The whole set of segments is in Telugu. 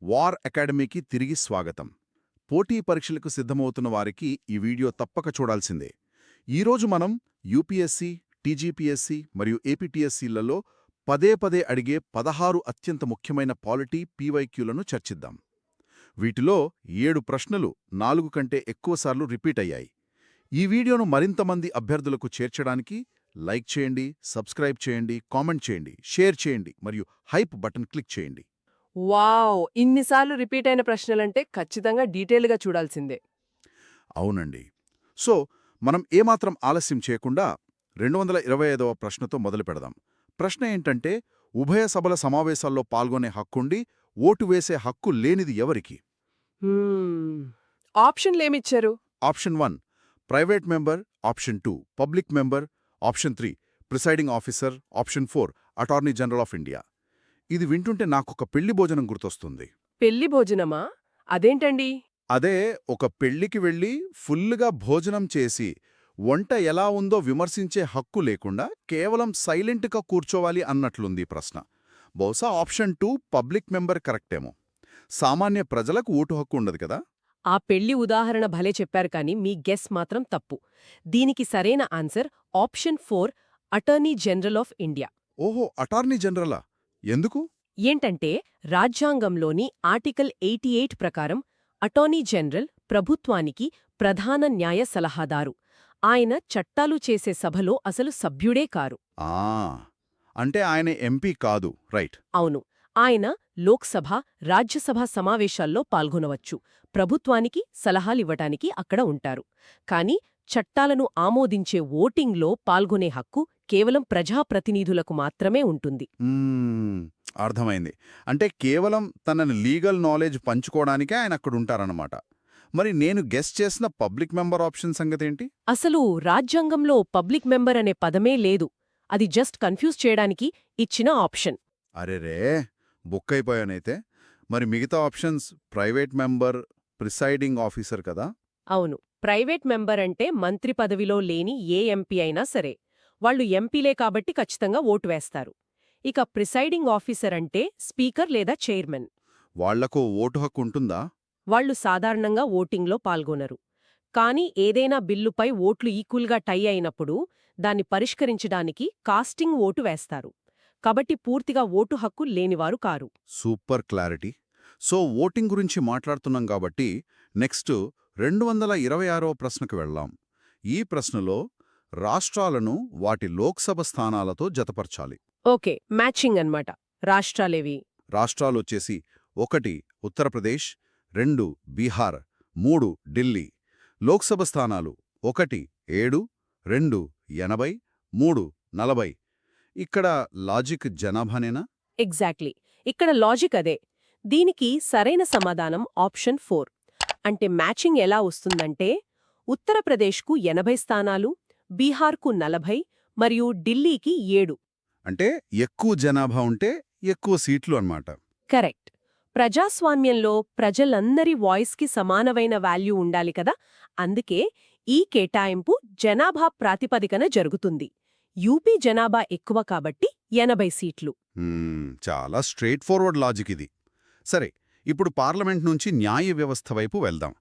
వార్ అకాడమీకి తిరిగి స్వాగతం. పోటీ పరీక్షలకు సిద్ధమవుతున్న వారికి ఈ వీడియో తప్పక చూడాల్సిందే. ఈరోజు మనం యూపీఎస్సీ, టీజీపీఎస్సీ మరియు ఏపీటీఎస్సీలలో పదే పదే అడిగే 16 అత్యంత ముఖ్యమైన పాలిటీ పీవైక్యూలను చర్చిద్దాం. వీటిలో 7 ప్రశ్నలు 4 కంటే ఎక్కువసార్లు రిపీట్ అయ్యాయి. ఈ వీడియోను మరింతమంది అభ్యర్థులకు చేర్చడానికి లైక్ చేయండి, సబ్స్క్రైబ్ చేయండి, కామెంట్ చేయండి, షేర్ చేయండి మరియు హైప్ బటన్ క్లిక్ చేయండి. వావ్! ఇన్నిసార్లు రిపీట్ అయిన ప్రశ్నలంటే ఖచ్చితంగా డీటెయిల్‌గా చూడాల్సిందే. అవునండి. సో, మనం ఏమాత్రం ఆలస్యం చేయకుండా 225వ ప్రశ్నతో మొదలు పెడదాం. ప్రశ్న ఏంటంటే, ఉభయ సభల సమావేశాల్లో పాల్గొనే హక్కుండి, ఓటు వేసే హక్కు లేనిది ఎవరికి? హ్మ్. ఆప్షన్‌లేమిచ్చారు? Option 1 private member, option 2 public member, option 3 presiding officer, option 4 attorney general of India. ఇది వింటుంటే నాకొక పెళ్లి భోజనం గుర్తొస్తుంది. పెళ్లి భోజనమా? అదేంటండి? అదే, ఒక పెళ్లికి వెళ్ళి ఫుల్లుగా భోజనం చేసి వంట ఎలా ఉందో విమర్శించే హక్కు లేకుండా కేవలం సైలెంట్గా కూర్చోవాలి అన్నట్లుంది ప్రశ్న. బహుశా ఆప్షన్ 2 పబ్లిక్ మెంబర్ కరెక్టేమో. సామాన్య ప్రజలకు ఓటు హక్కు ఉండదు కదా. ఆ పెళ్లి ఉదాహరణ భలే చెప్పారు కానీ మీ గెస్ మాత్రం తప్పు. దీనికి సరైన answer option 4 attorney general of India. ఓహో, అటార్నీ జనరలా? ఎందుకు? ఏంటంటే రాజ్యాంగంలోని ఆర్టికల్ 88 ప్రకారం అటార్నీ జనరల్ ప్రభుత్వానికి ప్రధాన న్యాయ సలహాదారు. ఆయన చట్టాలు చేసే సభలో అసలు సభ్యుడే కారు. ఆ, అంటే ఆయన ఎంపీ కాదు, రైట్. అవును, ఆయన లోక్సభ, రాజ్యసభ సమావేశాల్లో పాల్గొనవచ్చు, ప్రభుత్వానికి సలహాలివ్వటానికి అక్కడ ఉంటారు. కాని చట్టాలను ఆమోదించే ఓటింగ్లో పాల్గొనే హక్కు కేవలం ప్రజాప్రతినిధులకు మాత్రమే ఉంటుంది. అర్థమైంది. అంటే కేవలం తనని లీగల్ నాలెడ్జ్ పంచుకోవడానికే ఆయన అక్కడుంటారన్నమాట. మరి నేను గెస్ చేసిన పబ్లిక్ మెంబర్ ఆప్షన్ సంగతేంటి? అసలు రాజ్యాంగంలో పబ్లిక్ మెంబర్ అనే పదమే లేదు. అది జస్ట్ కన్ఫ్యూజ్ చేయడానికి ఇచ్చిన ఆప్షన్. అరెరే, బుక్కైపోయానైతే. మరి మిగతా options private member, presiding officer కదా? అవును, ప్రైవేట్ మెంబర్ అంటే మంత్రి పదవిలో లేని ఏ ఎంపీ అయినా సరే. వాళ్ళు ఎంపీలే కాబట్టి ఖచ్చితంగా ఓటు వేస్తారు. ఇక ప్రిసైడింగ్ ఆఫీసర్ అంటే స్పీకర్ లేదా చైర్మన్. వాళ్లకు ఓటు హక్కు ఉంటుందా? వాళ్లు సాధారణంగా ఓటింగ్లో పాల్గొనరు. కానీ ఏదైనా బిల్లుపై ఓట్లు ఈక్వల్గా టై అయినప్పుడు దాన్ని పరిష్కరించడానికి కాస్టింగ్ ఓటు వేస్తారు. కాబట్టి పూర్తిగా ఓటు హక్కు లేనివారు car. Super clarity. So, voting గురించి మాట్లాడుతున్నాం కాబట్టి నెక్స్ట్ 226వ ప్రశ్నకు వెళ్దాం. ఈ ప్రశ్నలో రాష్ట్రాలను వాటి లోక్సభ స్థానాలతో జతపర్చాలి. ఓకే, మ్యాచింగ్ అన్నమాట. రాష్ట్రాలేవి? రాష్ట్రాలొచ్చేసి 1 ఉత్తరప్రదేశ్, 2 బీహార్, 3 ఢిల్లీ. లోక్సభ స్థానాలు 1 7, 2 80, 3 40. ఇక్కడ లాజిక్ జనాభానేనా? ఎగ్జాక్ట్లీ, ఇక్కడ లాజిక్ అదే. దీనికి సరైన సమాధానం ఆప్షన్ 4. అంటే మ్యాచింగ్ ఎలా వస్తుందంటే ఉత్తరప్రదేశ్కు 80 స్థానాలు, బీహార్కు 40 మరియు ఢిల్లీకి 7. అంటే ఎక్కువ జనాభా ఉంటే ఎక్కువ సీట్లు అన్నమాట. కరెక్ట్. ప్రజాస్వామ్యంలో ప్రజలందరి వాయిస్కి సమానమైన వాల్యూ ఉండాలి కదా. అందుకే ఈ కేటాయింపు జనాభా ప్రాతిపదికన జరుగుతుంది. యూపీ జనాభా ఎక్కువ కాబట్టి 80 సీట్లు. చాలా స్ట్రెయిట్ ఫార్వర్డ్ లాజిక్ ఇది. సరే, ఇప్పుడు పార్లమెంట్ నుంచి న్యాయ వ్యవస్థ వైపు వెళ్దాం.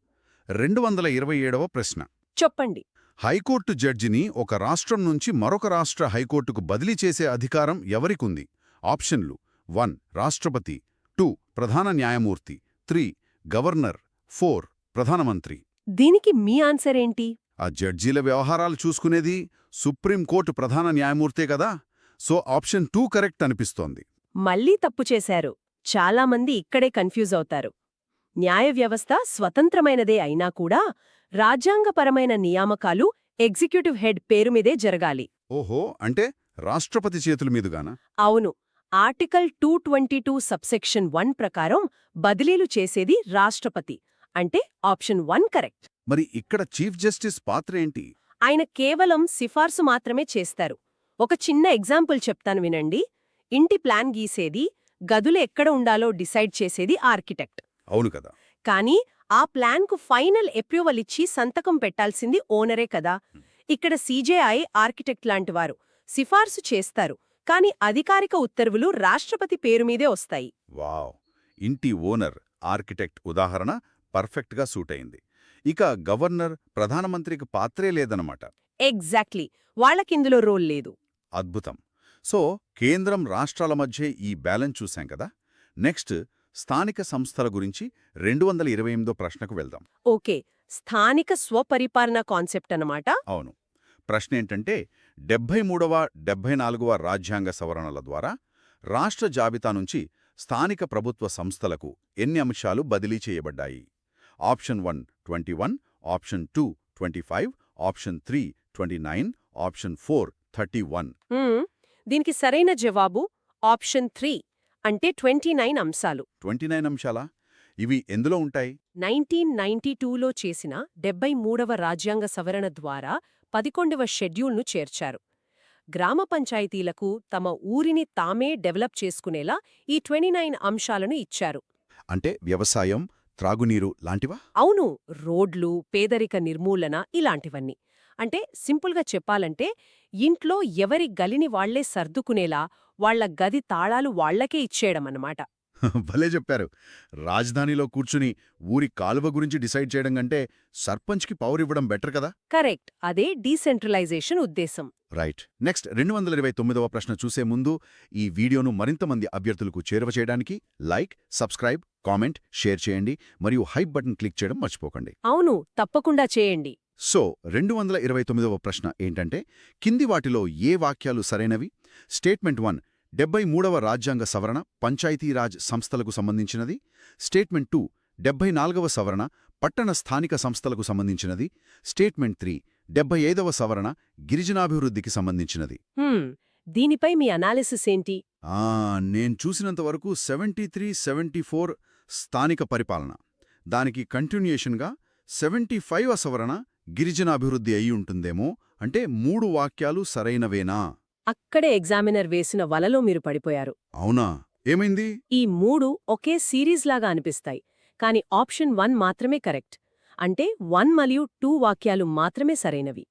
227వ ప్రశ్న. చెప్పండి. హైకోర్టు జడ్జిని ఒక రాష్ట్రం నుంచి మరొక రాష్ట్ర హైకోర్టుకు బదిలీ చేసే అధికారం ఎవరికుంది? ఆప్షన్లు: 1 రాష్ట్రపతి, 2 ప్రధాన న్యాయమూర్తి, 3 గవర్నర్, 4 ప్రధానమంత్రి. దీనికి మీ ఆన్సర్ ఏంటి? ఆ జడ్జీల వ్యవహారాలు చూసుకునేది సుప్రీంకోర్టు ప్రధాన న్యాయమూర్తే కదా. సో ఆప్షన్ 2 కరెక్ట్ అనిపిస్తోంది. మళ్ళీ తప్పు చేశారు. చాలామంది ఇక్కడే కన్ఫ్యూజ్ అవుతారు. న్యాయ వ్యవస్థ స్వతంత్రమైనదే అయినా కూడా రాజ్యాంగపరమైన నియామకాలు ఎగ్జిక్యూటివ్ హెడ్ పేరుమీదే జరగాలి. ఓహో, అంటే రాష్ట్రపతి చేతుల మీదుగానా? అవును. ఆర్టికల్ 222 సబ్సెక్షన్ 1 ప్రకారం బదిలీలు చేసేది రాష్ట్రపతి. అంటే ఆప్షన్ 1 కరెక్ట్. మరి ఇక్కడ చీఫ్ జస్టిస్ పాత్ర ఏంటి? ఆయన కేవలం సిఫార్సు మాత్రమే చేస్తారు. ఒక చిన్న ఎగ్జాంపుల్ చెప్తాను వినండి. ఇంటి ప్లాన్ గీసేది, గదులు ఎక్కడ ఉండాలో డిసైడ్ చేసేది ఆర్కిటెక్ట్. అవును కదా. కానీ ఆ ప్లాన్కు ఫైనల్ అప్రూవల్ ఇచ్చి సంతకం పెట్టాల్సింది ఓనరే కదా. ఇక్కడ సీజేఐ ఆర్కిటెక్ట్ లాంటివారు సిఫార్సు చేస్తారు, కానీ అధికారిక ఉత్తర్వులు రాష్ట్రపతి పేరుమీదే వస్తాయి. వావ్, ఇంటి ఓనర్ ఆర్కిటెక్ట్ ఉదాహరణ పర్ఫెక్ట్గా సూట్ అయింది. ఇక గవర్నర్, ప్రధానమంత్రికి పాత్రే లేదన్నమాట. ఎగ్జాక్ట్లీ, వాళ్ళకిందులో రోల్ లేదు. అద్భుతం. సో కేంద్రం రాష్ట్రాల మధ్య ఈ బ్యాలెన్స్ చూశాం కదా. నెక్స్ట్ స్థానిక సంస్థల గురించి 228వ ప్రశ్నకు వెళ్దాం. ఓకే, స్థానిక స్వపరిపాలన కాన్సెప్ట్ అన్నమాట. అవును. ప్రశ్న ఏంటంటే 73వ 74వ రాజ్యాంగ సవరణల ద్వారా రాష్ట్ర జాబితా నుంచి స్థానిక ప్రభుత్వ సంస్థలకు ఎన్ని అంశాలు బదిలీ చేయబడ్డాయి? Option 1 21, option 2 25, option 3 29, option 4 31. దీనికి సరైన జవాబు ఆప్షన్ 3, అంటే 29 అంశాలు. 29 అంశాలా? ఇవి ఎందులో ఉంటాయి? 1992లో చేసిన 73వ రాజ్యాంగ సవరణ ద్వారా 11వ షెడ్యూల్ను చేర్చారు. గ్రామ పంచాయతీలకు తమ ఊరిని తామే డెవలప్ చేసుకునేలా ఈ 29 అంశాలను ఇచ్చారు. అంటే వ్యవసాయం, త్రాగునీరు లాంటివా? అవును, రోడ్లు, పేదరిక నిర్మూలన ఇలాంటివన్నీ. అంటే సింపుల్గా చెప్పాలంటే ఇంట్లో ఎవరి గలిని వాళ్లే సర్దుకునేలా వాళ్ల గది తాళాలు వాళ్లకే ఇచ్చేయడమన్నమాట. భలే చెప్పారు. రాజధానిలో కూర్చుని ఊరి కాలువ గురించి డిసైడ్ చేయడం కంటే సర్పంచ్కి పవర్ ఇవ్వడం బెటర్ కదా. కరెక్ట్, అదే డీసెంట్రలైజేషన్ ఉద్దేశం. రైట్. నెక్స్ట్ 229వ ప్రశ్న చూసే ముందు ఈ వీడియోను మరింత మంది అభ్యర్థులకు చేరువ చేయడానికి లైక్, సబ్స్క్రైబ్, కామెంట్, షేర్ చేయండి మరియు హైప్ బటన్ క్లిక్ చేయడం మర్చిపోకండి. అవును, తప్పకుండా చేయండి. సో 229వ ప్రశ్న ఏంటంటే కింది వాటిలో ఏ వాక్యాలు సరైనవి? స్టేట్మెంట్ 1 73వ రాజ్యాంగ సవరణ పంచాయతీరాజ్ సంస్థలకు సంబంధించినది. స్టేట్మెంట్ 2 74వ సవరణ పట్టణ స్థానిక సంస్థలకు సంబంధించినది. స్టేట్మెంట్ 3 75వ సవరణ గిరిజనాభివృద్ధికి సంబంధించినది. దీనిపై మీ అనాలిసిస్ ఏంటి? నేను చూసినంతవరకు 73, 74 స్థానిక పరిపాలన, దానికి కంటిన్యూయేషన్గా 75వ సవరణ గిరిజనాభివృద్ధి అయి ఉంటుందేమో. అంటే 3 వాక్యాలు సరైనవేనా? అక్కడే ఎగ్జామినర్ వేసిన వలలో మీరు పడిపోయారు. అవునా? ఏమైంది? ఈ 3 ఒకే సిరీస్లాగా అనిపిస్తాయి, కాని ఆప్షన్ 1 మాత్రమే కరెక్ట్. అంటే 1 మరియు 2 వాక్యాలు మాత్రమే సరైనవి.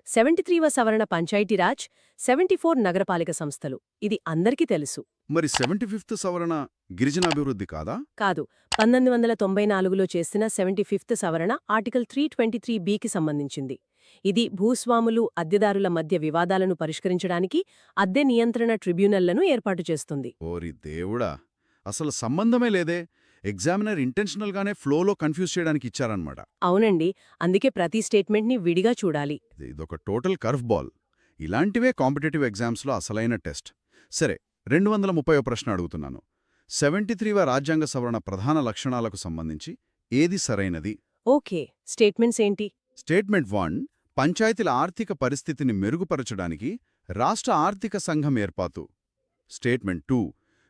73వ సవరణ పంచాయతీరాజ్, 74 నగరపాలిక సంస్థలు, ఇది అందరికీ తెలుసు. మరి 75th సవరణ గిరిజనాభివృద్ధి కాదా? కాదు, 1994లో చేసిన 75th సవరణ ఆర్టికల్ 323(b)కి సంబంధించింది. ఇది భూస్వాములు, అద్దెదారుల మధ్య వివాదాలను పరిష్కరించడానికి అద్దె నియంత్రణ ట్రిబ్యునల్లను ఏర్పాటు చేస్తుంది. ఓరి దేవుడా, అసలు సంబంధమే లేదే. ఎగ్జామినర్ ఇంటెన్షనల్గానే ఫ్లోలో కన్ఫ్యూజ్ చేయడానికి ఇచ్చారన్నమాట. అవునండి, అందుకే ప్రతి స్టేట్మెంట్ని విడిగా చూడాలి. ఇదొక టోటల్ కర్వ్ బాల్. ఇలాంటివే కాంపిటేటివ్ ఎగ్జామ్స్లో అసలైన టెస్ట్. సరే, 230వ ప్రశ్న అడుగుతున్నాను. 73వ రాజ్యాంగ సవరణ ప్రధాన లక్షణాలకు సంబంధించి ఏది సరైనది? ఓకే, స్టేట్మెంట్స్ ఏంటి? స్టేట్మెంట్ 1 పంచాయతీల ఆర్థిక పరిస్థితిని మెరుగుపరచడానికి రాష్ట్ర ఆర్థిక సంఘం ఏర్పాటు. స్టేట్మెంట్ 2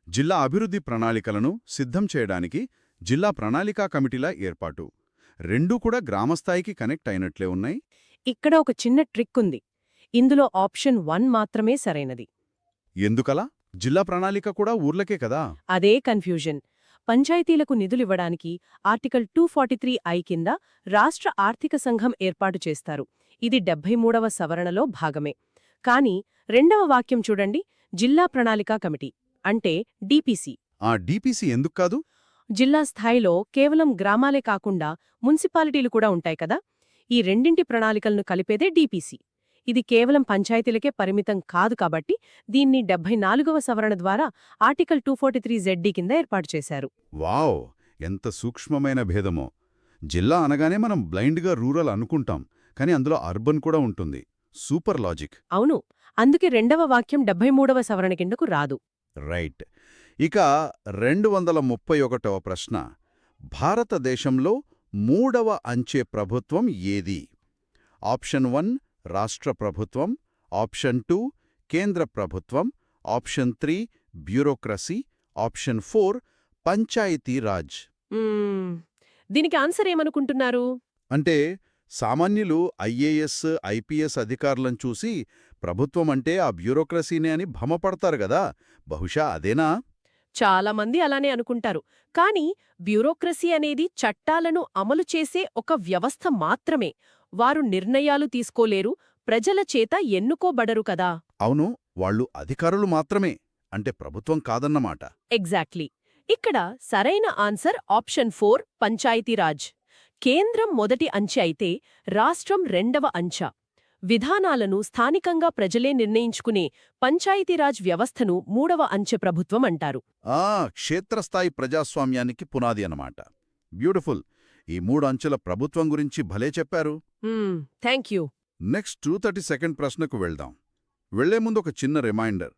జిల్లా అభివృద్ధి ప్రణాళికలను సిద్ధం చేయడానికి జిల్లా ప్రణాళికా కమిటీల ఏర్పాటు. రెండూ కూడా గ్రామస్థాయికి కనెక్ట్ అయినట్లే ఉన్నాయి. ఇక్కడ ఒక చిన్న ట్రిక్ ఉంది. ఇందులో ఆప్షన్ 1 మాత్రమే సరైనది. ఎందుకలా? జిల్లా ప్రణాళిక కూడా ఊర్లకే కదా. అదే కన్ఫ్యూజన్. పంచాయతీలకు నిధులివ్వడానికి ఆర్టికల్ 243(i) కింద రాష్ట్ర ఆర్థిక సంఘం ఏర్పాటు చేస్తారు. ఇది 73వ సవరణలో భాగమే. కానీ 2వ వాక్యం చూడండి, జిల్లా ప్రణాళికా కమిటీ అంటే డిపిసి. ఆ డిపిసి ఎందుకు కాదు? జిల్లా స్థాయిలో కేవలం గ్రామాలే కాకుండా మున్సిపాలిటీలు కూడా ఉంటాయి కదా. ఈ రెండింటి ప్రణాళికలను కలిపేదే డిపిసి. ఇది కేవలం పంచాయతీలకే పరిమితం కాదు కాబట్టి దీన్ని 74వ సవరణ ద్వారా ఆర్టికల్ 243(z)(d) కింద ఏర్పాటు చేశారు. వావ్, ఎంత సూక్ష్మమైన భేదమో. జిల్లా అనగానే మనం బ్లైండ్గా రూరల్ అనుకుంటాం, కానీ అందులో అర్బన్ కూడా ఉంటుంది. Super logic. అవును, అందుకే 2వ వాక్యం 73వ సవరణ కిందకు రాదు. రైట్. ఇక 231వ ప్రశ్న. భారతదేశంలో 3వ అంచె ప్రభుత్వం ఏది? ఆప్షన్ 1 రాష్ట్ర ప్రభుత్వం, ఆప్షన్ 2 కేంద్ర ప్రభుత్వం, ఆప్షన్ 3 బ్యూరోక్రసీ, ఆప్షన్ 4 పంచాయతీరాజ్. దీనికి ఆన్సర్ ఏమనుకుంటున్నారు? అంటే సామాన్యులు ఐఏఎస్, ఐపీఎస్ అధికారులను చూసి ప్రభుత్వం అంటే ఆ బ్యూరోక్రసీనే అని భ్రమపడతారు గదా. బహుశా అదేనా? చాలామంది అలానే అనుకుంటారు. కానీ బ్యూరోక్రసీ అనేది చట్టాలను అమలు చేసే ఒక వ్యవస్థ మాత్రమే. వారు నిర్ణయాలు తీసుకోలేరు, ప్రజల చేత ఎన్నుకోబడరు కదా. అవును, వాళ్ళు అధికారులు మాత్రమే. అంటే ప్రభుత్వం కాదన్నమాట. ఎగ్జాక్ట్లీ. ఇక్కడ సరైన ఆన్సర్ ఆప్షన్ 4 పంచాయతీరాజ్. కేంద్రం మొదటి అంచె అయితే రాష్ట్రం రెండవ అంచె. విధానాలను స్థానికంగా ప్రజలే నిర్ణయించుకునే పంచాయతీరాజ్ వ్యవస్థను మూడవ అంచె ప్రభుత్వం అంటారు. క్షేత్రస్థాయి ప్రజాస్వామ్యానికి పునాది అన్నమాట. బ్యూటిఫుల్. ఈ 3 అంచెల ప్రభుత్వం గురించి భలే చెప్పారు. Thank you. నెక్స్ట్ 232 ప్రశ్నకు వెళ్దాం. వెళ్లే ముందు ఒక చిన్న రిమైండర్.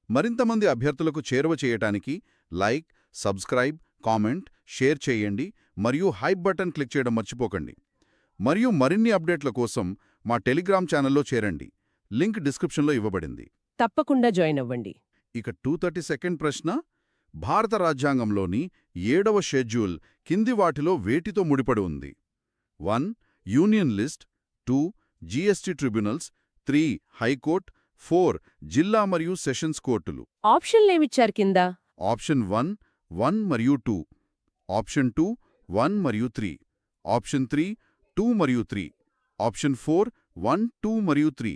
మరింతమంది అభ్యర్థులకు చేరువ చేయటానికి లైక్, సబ్స్క్రైబ్, కామెంట్, షేర్ చేయండి మరియు హైప్ బటన్ క్లిక్ చేయడం మర్చిపోకండి. మరియు మరిన్ని అప్డేట్ల కోసం మా టెలిగ్రామ్ ఛానల్లో చేరండి. లింక్ డిస్క్రిప్షన్లో ఇవ్వబడింది. తప్పకుండా జాయిన్ అవ్వండి. ఇక 232 ప్రశ్న. భారత రాజ్యాంగంలోని 7వ షెడ్యూల్ కింది వాటిలో వేటితో ముడిపడి ఉంది? 1. Union list, 2. GST tribunals, 3. High court, 4. జిల్లా మరియు సెషన్స్ కోర్టులు. ఆప్షన్లేమిచ్చారు కింద? ఆప్షన్ 1, 1 మరియు 2. ఆప్షన్ 2, 1 మరియు 3. ఆప్షన్ 3, 2 మరియు 3. ఆప్షన్ 4, 1, 2 మరియు 3.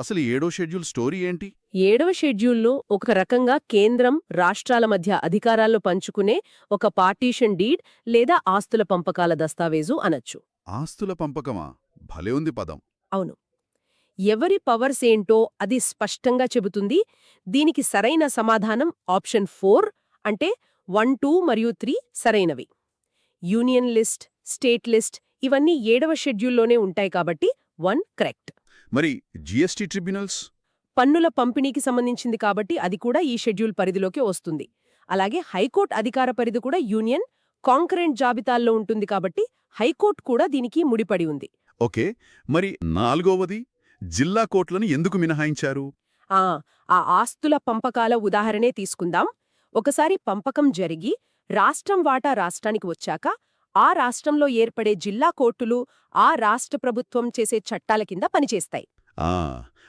అసలు 7వ షెడ్యూల్ స్టోరీ ఏంటి? 7వ షెడ్యూల్లో ఒక రకంగా కేంద్రం, రాష్ట్రాల మధ్య అధికారాల్లో పంచుకునే ఒక పార్టీషన్ డీడ్ లేదా ఆస్తుల పంపకాల దస్తావేజు అనొచ్చు. ఆస్తుల పంపకమా? భలే ఉంది పదం. అవును. ఎవరి పవర్స్ ఏంటో అది స్పష్టంగా చెబుతుంది. దీనికి సరైన సమాధానం ఆప్షన్ 4 అంటే 1, 2 మరియు 3 సరైనవి. యూనియన్ లిస్ట్, స్టేట్ లిస్ట్ ఇవన్నీ 7వ షెడ్యూల్లోనే ఉంటాయి కాబట్టి 1 కరెక్ట్. మరి జీఎస్టీ ట్రిబ్యునల్స్? పన్నుల పంపిణీకి సంబంధించింది కాబట్టి అది కూడా ఈ షెడ్యూల్ పరిధిలోకి వస్తుంది. అలాగే హైకోర్టు అధికార పరిధి కూడా యూనియన్, కాంకరెంట్ జాబితాల్లో ఉంటుంది కాబట్టి హైకోర్టు కూడా దీనికి ముడిపడి ఉంది. ఓకే. మరి 4వది జిల్లా కోర్టులను ఎందుకు మినహాయించారు? ఆ ఆస్తుల పంపకాల ఉదాహరణే తీసుకుందాం. ఒకసారి పంపకం జరిగి రాష్ట్రం వాటా రాష్ట్రానికి వచ్చాక ఆ రాష్ట్రంలో ఏర్పడే జిల్లా కోర్టులు ఆ రాష్ట్ర ప్రభుత్వం చేసే చట్టాల కింద పనిచేస్తాయి.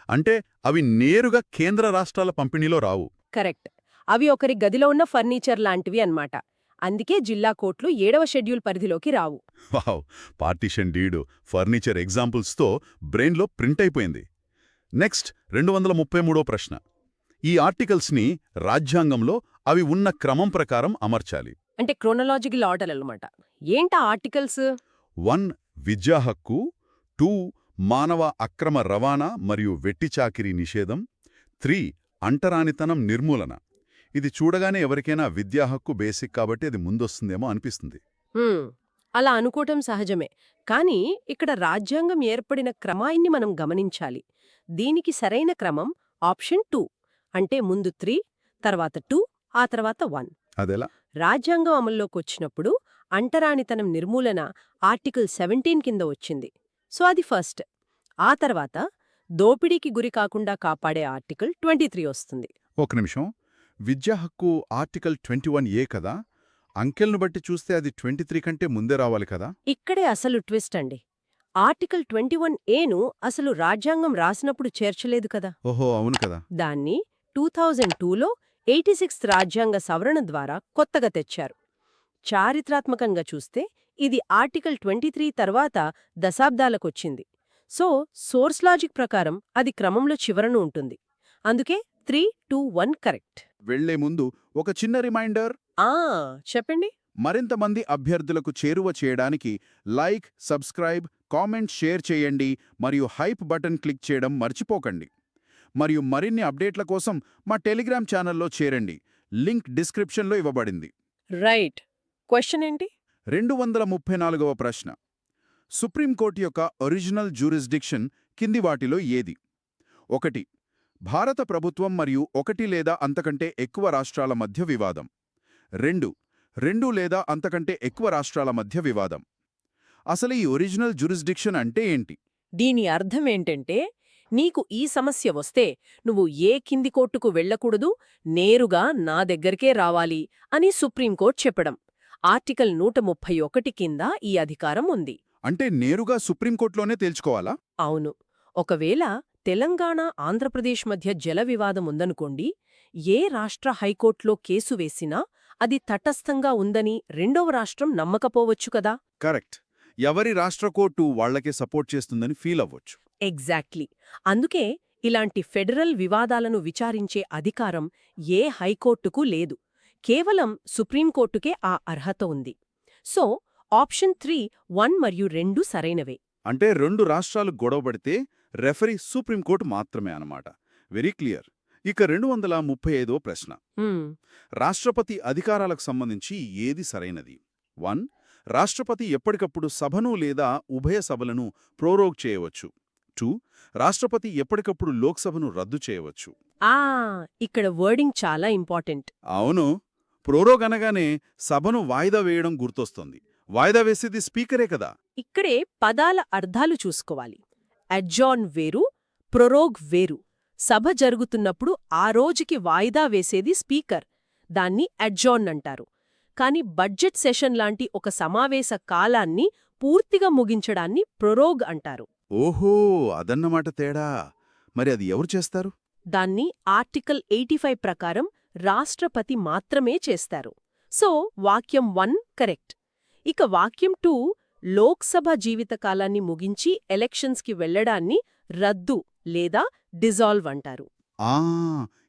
అంటే అవి నేరుగా కేంద్ర రాష్ట్రాల పంపిణీలో రావు. కరెక్ట్. అవి ఒకరి గదిలో ఉన్న ఫర్నిచర్ లాంటివి అన్నమాట. అందుకే జిల్లా కోర్టులు 7వ షెడ్యూల్ పరిధిలోకి రావు. వావ్! పార్టీషన్ డీడు, ఫర్నిచర్ ఎగ్జాంపుల్స్తో బ్రెయిన్లో ప్రింట్ అయిపోయింది. నెక్స్ట్ 233వ ప్రశ్న. ఈ ఆర్టికల్స్ని రాజ్యాంగంలో అవి ఉన్న క్రమం ప్రకారం అమర్చాలి. అంటే క్రోనలాజికల్ ఆర్డర్ అన్నమాట. ఏంటా ఆర్టికల్స్? 1. విద్యా హక్కు, 2. మానవ అక్రమ రవాణా మరియు వెట్టిచాకిరీ నిషేధం, 3. అంటరానితనం నిర్మూలన. ఇది చూడగానే ఎవరికైనా విద్యా హక్కు బేసిక్ కాబట్టి అది ముందొస్తుందేమో అనిపిస్తుంది. అలా అనుకోవటం సహజమే. కానీ ఇక్కడ రాజ్యాంగం ఏర్పడిన క్రమాన్ని మనం గమనించాలి. దీనికి సరైన క్రమం ఆప్షన్ 2 అంటే ముందు 3, తర్వాత 2, ఆ తర్వాత 1. అదెలా? రాజ్యాంగం అమల్లోకొచ్చినప్పుడు అంటరానితనం నిర్మూలన ఆర్టికల్ 17 కింద వచ్చింది. సో అది ఫస్ట్. ఆ తర్వాత దోపిడీకి గురి కాకుండా కాపాడే ఆర్టికల్ 23 వస్తుంది. ఒక నిమిషం. విద్యా హక్కు ఆర్టికల్ 21A కదా? అంకెల్ను బట్టి చూస్తే అది 23 కంటే ముందే రావాలి కదా? ఇక్కడే అసలు ట్విస్ట్ అండి. ఆర్టికల్ 21Aను అసలు రాజ్యాంగం రాసినప్పుడు చేర్చలేదు కదా. ఓహో, అవును కదా. దాన్ని 2002లో 86th రాజ్యాంగ సవరణ ద్వారా కొత్తగా తెచ్చారు. చారిత్రాత్మకంగా చూస్తే ఇది ఆర్టికల్ 23 తర్వాత దశాబ్దాలకొచ్చింది. సో సోర్స్ లాజిక్ ప్రకారం అది క్రమంలో చివరను ఉంటుంది. అందుకే 3, 2, 1 కరెక్ట్. వెళ్లే ముందు ఒక చిన్న రిమైండర్. చెప్పండి. మరింతమంది అభ్యర్థులకు చేరువ చేయడానికి లైక్, సబ్స్క్రైబ్, కామెంట్, షేర్ చేయండి మరియు హైప్ బటన్ క్లిక్ చేయడం మర్చిపోకండి. మరియు మరిన్ని అప్డేట్ల కోసం మా టెలిగ్రామ్ ఛానల్లో చేరండి. లింక్ డిస్క్రిప్షన్లో ఇవ్వబడింది. రైట్. క్వశ్చన్ ఏంటి? 234వ ప్రశ్న. సుప్రీంకోర్టు యొక్క ఒరిజినల్ జ్యూరిస్డిక్షన్ కింది వాటిలో ఏది? 1. భారత ప్రభుత్వం మరియు 1 లేదా అంతకంటే ఎక్కువ రాష్ట్రాల మధ్య వివాదం. 2. 2 లేదా అంతకంటే ఎక్కువ రాష్ట్రాల మధ్య వివాదం. అసలు ఈ ఒరిజినల్ జ్యూరిస్డిక్షన్ అంటే ఏంటి? దీని అర్థం ఏంటంటే నీకు ఈ సమస్య వస్తే నువ్వు ఏ కింది కోర్టుకు వెళ్లకూడదు, నేరుగా నా దగ్గరికే రావాలి అని సుప్రీంకోర్టు చెప్పడం. ఆర్టికల్ 131 కింద ఈ అధికారం ఉంది. అంటే నేరుగా సుప్రీంకోర్టులోనే తేల్చుకోవాలా? అవును. ఒకవేళ తెలంగాణ, ఆంధ్రప్రదేశ్ మధ్య జల వివాదం ఉందనుకోండి, ఏ రాష్ట్ర హైకోర్టులో కేసు వేసినా అది తటస్థంగా ఉందని రెండవ రాష్ట్రం నమ్మకపోవచ్చు కదా. కరెక్ట్. ఎవరి రాష్ట్ర కోర్టు వాళ్లకే సపోర్ట్ చేస్తుందని ఫీల్ అవ్వచ్చు. ఎగ్జాక్ట్లీ. అందుకే ఇలాంటి ఫెడరల్ వివాదాలను విచారించే అధికారం ఏ హైకోర్టుకు లేదు. కేవలం సుప్రీంకోర్టుకే ఆ అర్హత ఉంది. సో ఆప్షన్ 3 1 మరియు 2 సరైనవే. అంటే 2 రాష్ట్రాలు గొడవపడితే రెఫరీ సుప్రీంకోర్టు మాత్రమే అన్నమాట. Very clear. ఇక 235వ ప్రశ్న. హ్మ్, రాష్ట్రపతి అధికారాలకు సంబంధించి ఏది సరైనది? 1. రాష్ట్రపతి ఎప్పటికప్పుడు సభను లేదా ఉభయ సభలను ప్రోరోగ్ చేయవచ్చు. 2. రాష్ట్రపతి ఎప్పటికప్పుడు లోక్సభను రద్దు చేయవచ్చు. ఆ ఇక్కడ వర్డింగ్ చాలా ఇంపార్టెంట్. అవును, ప్రోరోగ్ అనగానే సభను వాయిదా వేయడం గుర్తొస్తుంది. వాయిదా వేసేది స్పీకరే కదా. ఇక్కడే పదాల అర్థాలు చూసుకోవాలి. అడ్జార్న్ వేరు, ప్రొరోగ్ వేరు. సభ జరుగుతున్నప్పుడు ఆ రోజుకి వాయిదా వేసేది స్పీకర్. దాన్ని అడ్జార్న్ అంటారు. కాని బడ్జెట్ సెషన్ లాంటి ఒక సమావేశ కాలాన్ని పూర్తిగా ముగించడాన్ని ప్రొరోగ్ అంటారు. ఓహో, అదన్నమాట తేడా. మరి అది ఎవరు చేస్తారు? దాన్ని ఆర్టికల్ 85 ప్రకారం రాష్ట్రపతి మాత్రమే చేస్తారు. సో వాక్యం 1 కరెక్ట్. ఇక వాక్యం 2 లోక్సభ జీవితకాలాన్ని ముగించి ఎలక్షన్స్కి వెళ్లడాన్ని రద్దు లేదా డిజాల్వ్ అంటారు. ఆ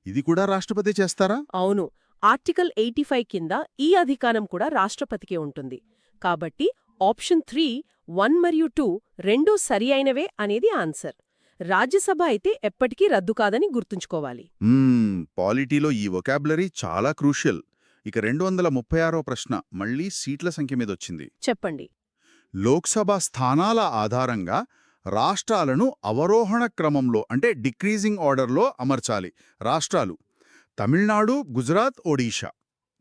ఇది కూడా రాష్ట్రపతి చేస్తారా? అవును, ఆర్టికల్ 85 కింద ఈ అధికారం కూడా రాష్ట్రపతికే ఉంటుంది. కాబట్టి ఆప్షన్ 3 1 మరియు 2 రెండూ సరి అయినవే అనేది ఆన్సర్. రాజ్యసభ అయితే ఎప్పటికీ రద్దు కాదని గుర్తుంచుకోవాలి. పాలిటీలో ఈ వొకాబులరీ చాలా క్రూషియల్. ఇక 236వ ప్రశ్న మళ్లీ సీట్ల సంఖ్య మీదొచ్చింది. చెప్పండి. లోక్సభ స్థానాల ఆధారంగా రాష్ట్రాలను అవరోహణ క్రమంలో అంటే డిక్రీజింగ్ ఆర్డర్లో అమర్చాలి. రాష్ట్రాలు తమిళనాడు, గుజరాత్, ఒడిషా.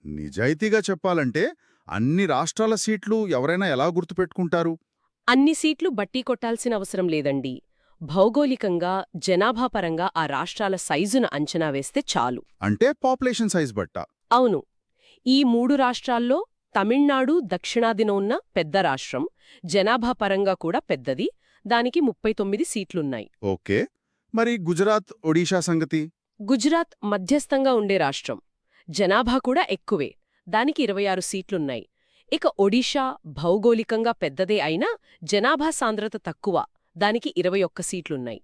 నిజాయితీగా చెప్పాలంటే అన్ని రాష్ట్రాల సీట్లు ఎవరైనా ఎలా గుర్తుపెట్టుకుంటారు? అన్ని సీట్లు బట్టి కొట్టాల్సిన అవసరం లేదండి. భౌగోళికంగా జనాభాపరంగా ఆ రాష్ట్రాల సైజును అంచనా వేస్తే చాలు. అంటే పాపులేషన్ సైజ్ బట్ట. అవును, ఈ 3 రాష్ట్రాల్లో తమిళనాడు దక్షిణాదిన ఉన్న పెద్ద రాష్ట్రం, జనాభాపరంగా కూడా పెద్దది. దానికి 39 సీట్లున్నాయి. ఓకే, మరి గుజరాత్, ఒడిషా సంగతి? గుజరాత్ మధ్యస్థంగా ఉండే రాష్ట్రం, జనాభా కూడా ఎక్కువే. దానికి 26 సీట్లున్నాయి. ఇక ఒడిషా భౌగోళికంగా పెద్దదే అయినా జనాభా సాంద్రత తక్కువ. దానికి 21 సీట్లున్నాయి.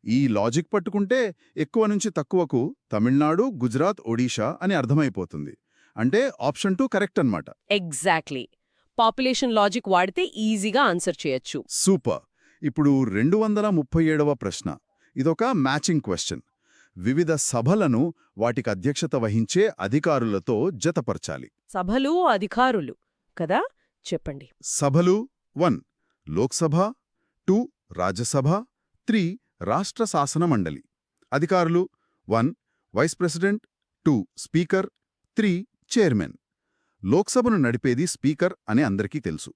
ఈ లాజిక్ పట్టుకుంటే ఎక్కువ నుంచి తక్కువకు తమిళనాడు, గుజరాత్, ఒడిషా అని అర్థమైపోతుంది. అంటే ఆప్షన్ 2 కరెక్ట్ అన్నమాట. ఎగ్జాక్ట్లీ. పాపులేషన్ లాజిక్ వాడితే ఈజీగా ఆన్సర్ చేయొచ్చు. సూపర్. ఇప్పుడు 237వ ప్రశ్న. ఇదొక మ్యాచింగ్ క్వశ్చన్. వివిధ సభలను వాటికి అధ్యక్షత వహించే అధికారులతో జతపరచాలి. సభలు అధికారులు కదా, చెప్పండి. సభలు 1 లోక్సభ, 2 రాజ్యసభ, 3 రాష్ట్ర శాసన మండలి. అధికారులు 1 వైస్ ప్రెసిడెంట్, 2 స్పీకర్, 3 చైర్మన్. లోక్సభను నడిపేది స్పీకర్ అని అందరికీ తెలుసు.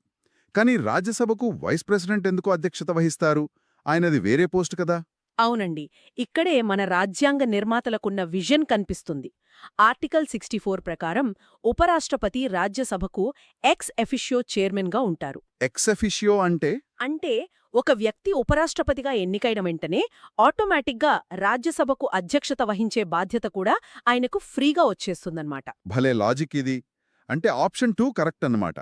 కానీ రాజ్యసభకు వైస్ ప్రెసిడెంట్ ఎందుకు అధ్యక్షత వహిస్తారు? ఆయనది వేరే పోస్ట్ కదా. అవునండి, ఇక్కడే మన రాజ్యాంగ నిర్మాతలకున్న విజన్ కనిపిస్తుంది. ఆర్టికల్ 64 ప్రకారం ఉపరాష్ట్రపతి రాజ్యసభకు ఎక్స్ ఎఫిషియో చైర్మన్గా ఉంటారు. ఎక్స్ ఎఫిషియో అంటే ఒక వ్యక్తి ఉపరాష్ట్రపతిగా ఎన్నికైన వెంటనే ఆటోమేటిక్గా రాజ్యసభకు అధ్యక్షత వహించే బాధ్యత కూడా ఆయనకు ఫ్రీగా వచ్చేస్తుందన్నమాట. భలే లాజిక్ ఇది. అంటే ఆప్షన్ 2 కరెక్ట్ అన్నమాట.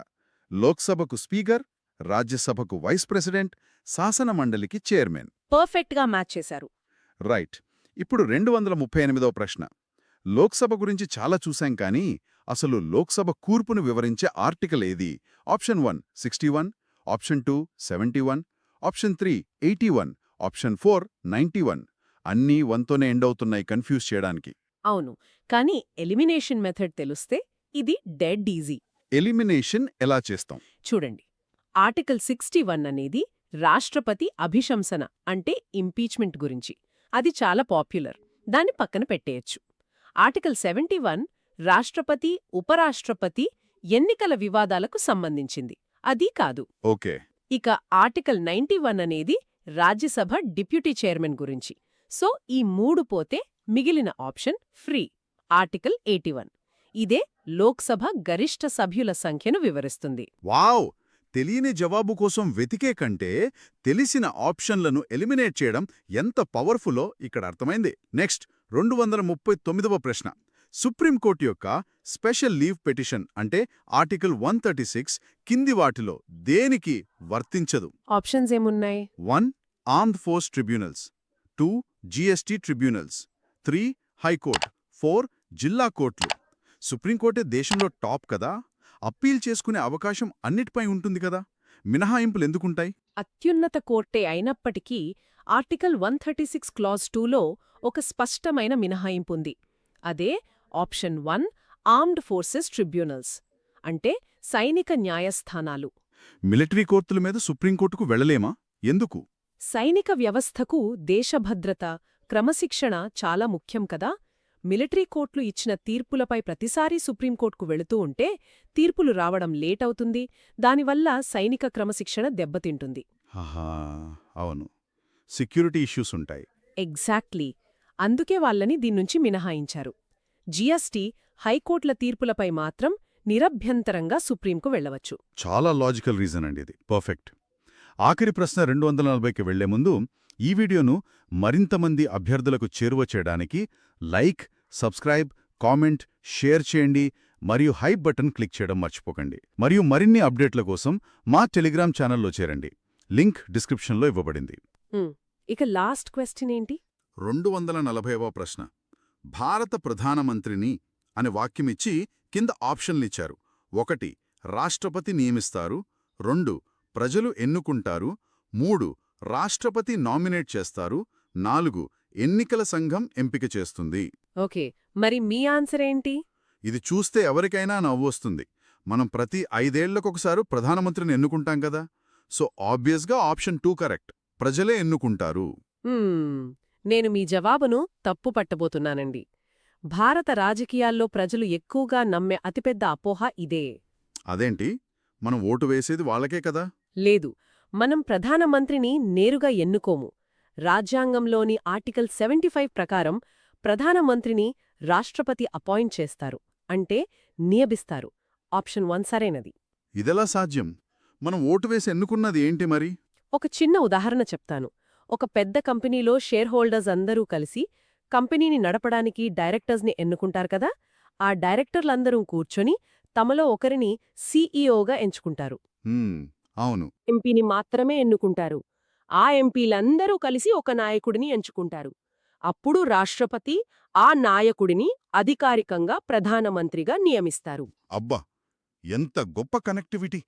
లోక్సభకు స్పీకర్, రాజ్యసభకు వైస్ ప్రెసిడెంట్, శాసన మండలికి చైర్మన్. పర్ఫెక్ట్గా మ్యాచ్ చేశారు. రైట్. ఇప్పుడు 238వ ప్రశ్న. లోక్సభ గురించి చాలా చూశాం కానీ అసలు లోక్సభ కూర్పును వివరించే ఆర్టికల్ ఏది? Option 1 61, option 2 71, option 3 81, option 4 91. అన్నీ 1తోనే ఎండ్ అవుతున్నాయి కన్ఫ్యూజ్ చేయడానికి. అవును, కానీ ఎలిమినేషన్ మెథడ్ తెలిస్తే ఇది డెడ్ ఈజీ. ఎలిమినేషన్ ఎలా చేస్తాం? చూడండి, ఆర్టికల్ 61 అనేది రాష్ట్రపతి అభిశంసన అంటే ఇంపీచ్మెంట్ గురించి. అది చాలా పాపులర్. దాన్ని పక్కన పెట్టేయచ్చు. ఆర్టికల్ 71 రాష్ట్రపతి, ఉపరాష్ట్రపతి ఎన్నికల వివాదాలకు సంబంధించింది. అది కాదు. ఓకే. ఇక ఆర్టికల్ 91 అనేది రాజ్యసభ డిప్యూటీ చైర్మన్ గురించి. సో ఈ 3 పోతే మిగిలిన ఆప్షన్ ఫ్రీ. ఆర్టికల్ 81 ఇదే లోక్సభ గరిష్ఠ సభ్యుల సంఖ్యను వివరిస్తుంది. వావ్! తెలియని జవాబు కోసం వెతికే కంటే తెలిసిన ఆప్షన్లను ఎలిమినేట్ చేయడం ఎంత పవర్ఫుల్లో ఇక్కడ అర్థమైంది. నెక్స్ట్ 239వ ప్రశ్న. సుప్రీంకోర్టు యొక్క స్పెషల్ లీవ్ పిటిషన్ అంటే ఆర్టికల్ 136 కింది వాటిలో దేనికి వర్తించదు? ఆప్షన్స్ ఏమున్నాయి? 1 armed force tribunals, 2 GST tribunals, 3 high court, 4 జిల్లా కోర్టులు. సుప్రీంకోర్టే దేశంలో టాప్ కదా, అప్పీల్ చేసుకునే అవకాశం అన్నిటిపై ఉంటుంది కదా, మినహాయింపులు ఎందుకుంటాయి? అత్యున్నత కోర్టే అయినప్పటికీ ఆర్టికల్ 136 క్లాజ్ 2లో ఒక స్పష్టమైన మినహాయింపుంది. అదే ఆప్షన్ 1 ఆర్మ్డ్ ఫోర్సెస్ ట్రిబ్యునల్స్, అంటే సైనిక న్యాయస్థానాలు. మిలిటరీ కోర్టుల మీద సుప్రీంకోర్టుకు వెళ్లలేమా? ఎందుకు? సైనిక వ్యవస్థకు దేశభద్రత, క్రమశిక్షణ చాలా ముఖ్యం కదా. మిలిటరీ కోర్టులు ఇచ్చిన తీర్పులపై ప్రతిసారీ సుప్రీంకోర్టుకు వెళుతూ ఉంటే తీర్పులు రావడం లేటవుతుంది, దానివల్ల సైనిక క్రమశిక్షణ దెబ్బతింటుంది. ఆహా, అవును, సెక్యూరిటీ ఇష్యూస్ ఉంటాయి. ఎగ్జాక్ట్లీ. అందుకే వాళ్ళని దీన్నుంచి మినహాయించారు. జీఎస్టీ, హైకోర్టుల తీర్పులపై మాత్రం నిరభ్యంతరంగా సుప్రీంకు వెళ్లవచ్చు. చాలా లాజికల్ రీజన్ అండి ఇది. పర్ఫెక్ట్. ఆఖరి ప్రశ్న 240కి వెళ్లే ముందు ఈ వీడియోను మరింతమంది అభ్యర్థులకు చేరువ చేయడానికి లైక్, సబ్స్క్రైబ్, కామెంట్, షేర్ చేయండి మరియు హైప్ బటన్ క్లిక్ చేయడం మర్చిపోకండి. మరియు మరిన్ని అప్డేట్ల కోసం మా టెలిగ్రామ్ ఛానల్లో చేరండి. లింక్ డిస్క్రిప్షన్లో ఇవ్వబడింది. ఇక లాస్ట్ క్వశ్చన్ ఏంటి? 240వ ప్రశ్న. భారత ప్రధానమంత్రిని అనే వాక్యమిచ్చి కింద ఆప్షన్లిచ్చారు. 1 రాష్ట్రపతి నియమిస్తారు, 2 ప్రజలు ఎన్నుకుంటారు, 3 రాష్ట్రపతి నామినేట్ చేస్తారు, 4 ఎన్నికల సంఘం ఎంపిక చేస్తుంది. ఓకే, మరి మీ ఆన్సర్ ఏంటి? ఇది చూస్తే ఎవరికైనా నవ్వొస్తుంది. మనం ప్రతి 5 ఏళ్లకొకసారి ప్రధానమంత్రిని ఎన్నుకుంటాం కదా, సో ఆబ్వియస్గా ఆప్షన్ 2 కరెక్ట్. ప్రజలే ఎన్నుకుంటారు. నేను మీ జవాబును తప్పు పట్టబోతున్నానండి. భారత రాజకీయాల్లో ప్రజలు ఎక్కువగా నమ్మే అతిపెద్ద అపోహ ఇదే. అదేంటి? మనం ఓటు వేసేది వాళ్ళకే కదా. లేదు, మనం ప్రధానమంత్రిని నేరుగా ఎన్నుకోము. రాజ్యాంగంలోని ఆర్టికల్ 75 ప్రకారం ప్రధానమంత్రిని రాష్ట్రపతి అపాయింట్ చేస్తారు, అంటే నియమిస్తారు. ఆప్షన్ 1 సరైనది. ఇదెలా సాధ్యం? మనం ఓటు వేసి ఎన్నుకున్నది ఏంటి మరి? ఒక చిన్న ఉదాహరణ చెప్తాను. ఒక పెద్ద కంపెనీలో షేర్ హోల్డర్స్ అందరూ కలిసి కంపెనీని నడపడానికి డైరెక్టర్స్ని ఎన్నుకుంటారు కదా. ఆ డైరెక్టర్లందరూ కూర్చొని తమలో ఒకరిని సీఈఓగా ఎంచుకుంటారు. అవును. ఎంపీని మాత్రమే ఎన్నుకుంటారు. ఆ ఎంపీలందరూ కలిసి ఒక నాయకుడిని ఎంచుకుంటారు. అప్పుడు రాష్ట్రపతి ఆ నాయకుడిని అధికారికంగా ప్రధానమంత్రిగా నియమిస్తారు. అబ్బా, ఎంత గొప్ప కనెక్టివిటీ!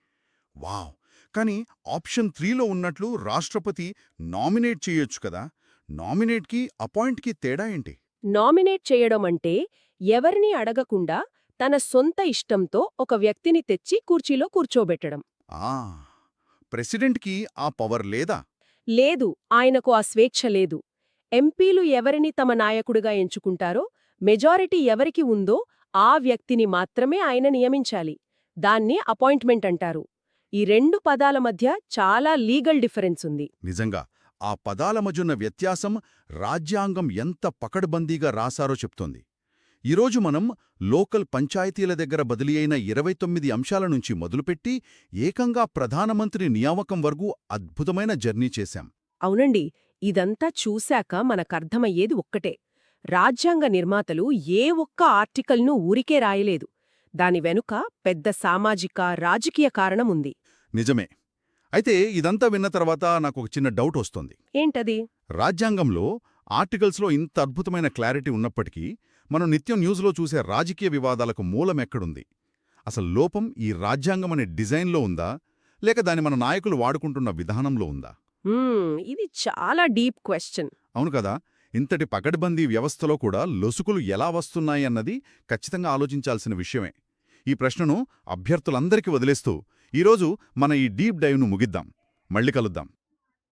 వావ్! కానీ ఆప్షన్ 3లో ఉన్నట్లు రాష్ట్రపతి నామినేట్ చేయొచ్చు కదా. నామినేట్కి అపాయింట్కి తేడా ఏంటి? నామినేట్ చేయడం అంటే ఎవరినీ అడగకుండా తన సొంత ఇష్టంతో ఒక వ్యక్తిని తెచ్చి కుర్చీలో కూర్చోబెట్టడం. ఆ, ప్రెసిడెంట్కి ఆ పవర్ లేదా? లేదు, ఆయనకు ఆ స్వేచ్ఛ లేదు. ఎంపీలు ఎవరిని తమ నాయకుడిగా ఎంచుకుంటారో, మెజారిటీ ఎవరికి ఉందో ఆ వ్యక్తిని మాత్రమే ఆయన నియమించాలి. దాన్ని అపాయింట్మెంట్ అంటారు. ఈ 2 పదాల మధ్య చాలా లీగల్ డిఫరెన్స్ ఉంది. నిజంగా ఆ పదాల మధ్యున్న వ్యత్యాసం రాజ్యాంగం ఎంత పకడ్బందీగా రాశారో చెప్తోంది. ఈరోజు మనం లోకల్ పంచాయతీల దగ్గర బదిలీ అయిన 29 అంశాల నుంచి మొదలుపెట్టి ఏకంగా ప్రధానమంత్రి నియామకం వరకు అద్భుతమైన జర్నీ చేశాం. అవునండి, ఇదంతా చూశాక మనకర్థమయ్యేది ఒక్కటే. రాజ్యాంగ నిర్మాతలు ఏ ఒక్క ఆర్టికల్నూ ఊరికే రాయలేదు. దాని వెనుక పెద్ద సామాజిక, రాజకీయ కారణముంది. నిజమే. అయితే ఇదంతా విన్న తర్వాత నాకు ఒక చిన్న డౌట్ వస్తోంది. ఏంటది? రాజ్యాంగంలో ఆర్టికల్స్లో ఇంత అద్భుతమైన క్లారిటీ ఉన్నప్పటికీ మనం నిత్యం న్యూస్లో చూసే రాజకీయ వివాదాలకు మూలమెక్కడుంది? అసలు లోపం ఈ రాజ్యాంగమనే డిజైన్లో ఉందా, లేక దాని మన నాయకులు వాడుకుంటున్న విధానంలో ఉందా? ఇది చాలా డీప్ క్వశ్చన్. అవును కదా. ఇంతటి పకడ్బందీ వ్యవస్థలో కూడా లొసుకులు ఎలా వస్తున్నాయన్నది ఖచ్చితంగా ఆలోచించాల్సిన విషయమే. ఈ ప్రశ్నను అభ్యర్థులందరికీ వదిలేస్తూ ఈరోజు మన ఈ డీప్ డైవ్ను ముగిద్దాం. మళ్ళీ కలుద్దాం.